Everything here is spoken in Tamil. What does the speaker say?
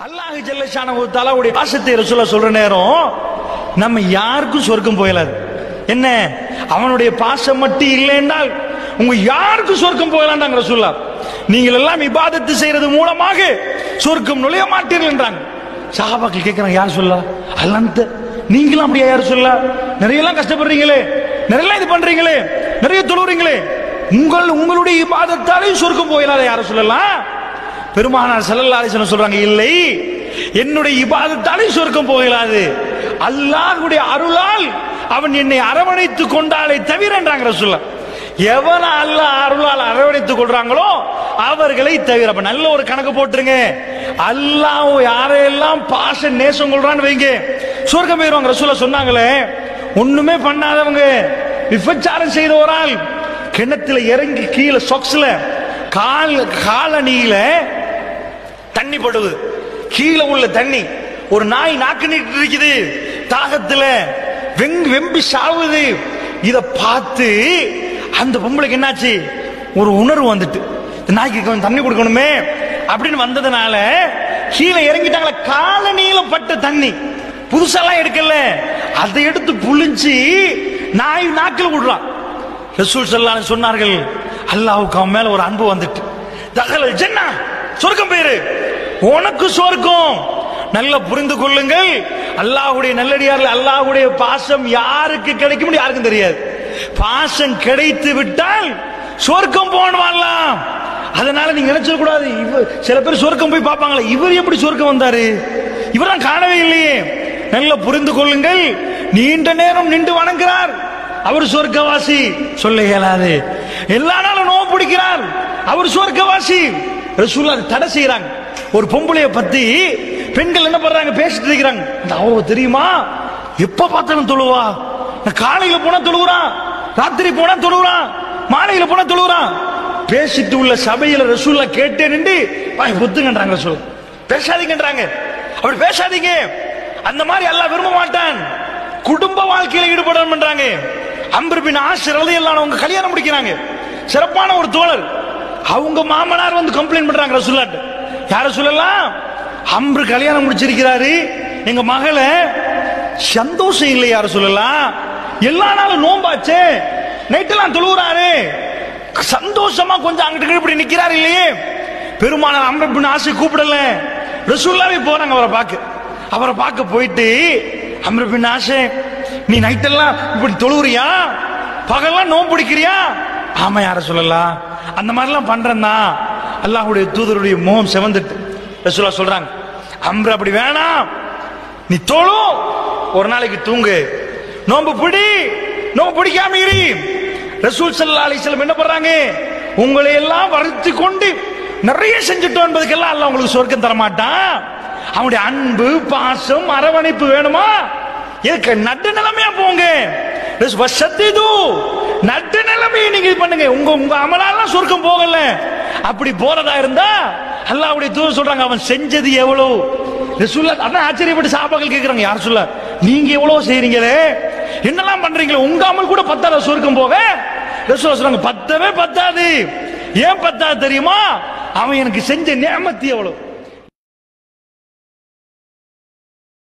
அல்லாஹ் ஜல்லஷானஹு தஆலாவுடைய பாசத்தை ரசூலுல்லாஹ் சொல்ற நேரம் நம்ம யாருக்கும் சொர்க்கம் போயலாது. என்ன அவனுடைய பாசம் மட்டும் இல்லை என்றால் உங்க யாருக்கும் சொர்க்கம் போயலான்றாங்க ரசூலுல்லாஹ். நீங்கள் எல்லாம் இபாதத்து செய்யறது மூலமாக சொர்க்கம் நுழைய மாட்டீர்கள் என்றாங்க. சஹாபாக்கள் கேட்கிறாங்க, யார் சொல்லலாம் அல்லந்த நீங்களும் அப்படியா யார் சொல்லலாம்? நிறைய எல்லாம் கஷ்டப்படுறீங்களே, நிறைய இது பண்றீங்களே, நிறைய தொழுறீங்களே, உங்களுடைய இபாதத்தாலே சொர்க்கம் போயலாத யார சொல்லலாம்? பெருமானார் ஸல்லல்லாஹு அலைஹி வஸல்லம் சொல்றாங்க, இல்லை என்னுடைய இபாதத்தாலே சொர்க்கம் போகலாது, அல்லாஹ்வுடைய அருளால் அவன் என்னை அரவணைத்துக் கொண்டாலே தவிர என்றாங்க ரசூலுல்லாஹ். எவன அல்லாஹ் அருளால் அரவணைத்துக் கொள்றாங்களோ அவர்களை தவிர. அப்ப நல்ல ஒரு கணக்கு போட்டுருங்க, அல்லாஹ் யாரையெல்லாம் பாச நேசம் கொள்றான்னு வைங்க சொர்க்கம் போயிருவாங்க. ரசூலுல்லாஹ் சொன்னாங்களே, ஒண்ணுமே பண்ணாதவங்க விபச்சாரம் செய்த ஒரு ஆள் கிணத்துல இறங்கி கீழே சொக்ஸ்ல காலணியில தண்ணி படுவது, கீழே உள்ள தண்ணி, ஒரு நாய் நாக்கு நீட்டு இருக்குது, தாகத்துல வெம்பி சாவுது. இத பார்த்து அந்த பொம்பளைக்கு என்னாச்சு, ஒரு உணர்வு வந்துட்டு இந்த நாய்க்கு தண்ணி கொடுக்கணுமே அப்படின்னு வந்ததுனால கீழே இறங்கிட்டாங்களா. காலணியில பட்ட தண்ணி புதுசெல்லாம் எடுக்கல, அதை எடுத்து புளிஞ்சு நாய் நாக்கில் விடுறான். ரசூல் ஸல்லல்லாஹு அலைஹி சொன்னார்கள், அல்லாஹ்வுக்கு அவன் மேல ஒரு அன்பு வந்துட்டு, தகலல் ஜன்னா சொர்க்கம் பேரு, உனக்கு சொர்க்கம். நல்லா புரிந்து கொள்ளுங்கள், அல்லாஹ்வுடைய நல்லடியார்கள் அல்லாஹ்வுடைய பாசம் யாருக்கு கிடைக்கும் யாருக்கும் தெரியாது. பாசம் கிடைத்து விட்டால் சொர்க்கம் போனவான்லாம். அதனால நீங்க நினைச்சிட கூடாது, சில பேர் சொர்க்கம் போய் பார்ப்பாங்களே, இவர் எப்படி சொர்க்கம் வந்தாரு, இவரெல்லாம் காணவே இல்லையே. நல்லா புரிந்து கொள்ளுங்கள், நீண்ட நேரம் நின்று வணங்குகிறார், அவர் சொர்க்கவாசி சொல்ல இயலாது. எல்லா நாளும் நோவு பிடிக்கிறார், அவர் சொர்க்கவாசி. ரசூலுல்லாஹ் தடை செய்யறாங்க. ஒரு பொம்பளைய பத்தி பெண்கள் என்ன பண்றாங்க, பேசிட்டு இருக்கிறாங்க, அவ தெரியுமா எப்ப பார்த்தாலும் தொழுவா, காலையில போனா தொழுகிறான், ராத்திரி போனா தொழுகிறான், மாலையில போனா தொழுகிறான். பேசிட்டு உள்ள சபையில ரசூலுல்லாஹ் கேட்டே நின்று புத்துங்கன்றாங்க, ரசூல் பேசாதீங்கன்றாங்க. அப்படி பேசாதீங்க, அந்த மாதிரி அல்லாஹ் விரும்ப மாட்டான். குடும்ப வாழ்க்கையில ஈடுபடணும்ன்றாங்க. அம்ர் பின் ஆஸ் ரலியல்லாஹு அன்ஹு அவங்க கல்யாணம் முடிக்கிறாங்க, சிறப்பான ஒரு தோழர். அவங்க மாமனார் வந்து கம்ப்ளைண்ட் பண்றாங்க ரசூலுல்லாஹ், யார சொல்லலாம், அம்ரு கல்யாணம் முடிச்சிருக்கிறாரு, எங்க மகளை சந்தோஷம் இல்லை யார சொல்லலாம், எல்லா நாளும் நோம்பாச்சே, நைட்டெல்லாம் தொழுகிறாரு, சந்தோஷமா கொஞ்சம் அங்கிட்டு இப்படி நிக்கிறாரு இல்லையே. பெருமானார் அம்ர் பின் ஆஸை கூப்பிடல, ரசூலுல்லாஹ் போறாங்க அவரை பார்க்க போயிட்டு, அம்ர் பின் ஆஸே நீ நைட்டெல்லாம் இப்படி தொழுறியா, பகல்லாம் நோம்பு பிடிக்கிறியா? ஆமா யார சொல்லலாம், அந்த மாதிரிலாம் பண்றேன்னா. அல்லாஹ்வுடைய தூதருடைய முகம் செவந்துட்டு ரசூலுல்லாஹ் சொல்றாங்க, அம்ரு அப்படி வேணாம், நீ தொழு, ஒரு நாளைக்கு தூங்கு, நோம்பு பிடி, நோம்பு பிடிக்காம இரு. ரசூல் ஸல்லல்லாஹு அலைஹி வஸல்லம் என்ன பண்றாங்க, உங்களை எல்லாம் வருத்தி கொண்டு நிறைய செஞ்சுட்டோம் என்பதுக்கெல்லாம் அல்லாஹ் உங்களுக்கு சொர்க்கம் தர மாட்டான். அவனுடைய அன்பு பாசம் அரவணைப்பு வேணுமா, இதுக்கு நட்டு நிலைமையா போங்க, நட்டு நிலைமையை நீங்க பண்ணுங்க. உங்க அமலாலாம் சொர்க்கம் போகல. அப்படி போறதா இருந்தா அல்லாஹ்வுடைய தூதர் சொல்றாங்க, அவன் செஞ்சது எவ்வளவு. ரசூலுல்லாஹ் அதான் ஆச்சரியப்பட்டு சஹாபாக்கள் கேக்குறாங்க, யார் சொல்ல நீங்க எவ்வளவு செய்றீங்களே, என்னெல்லாம் பண்றீங்களே, உங்க அமல் கூட பத்தாத சொர்க்கம் போக. ரசூலுல்லாஹ் சொல்றாங்க, பத்தவே பத்தாது. ஏன் பத்தாது தெரியுமா, அவன் எனக்கு செஞ்ச நிஅமத் எவ்வளவு.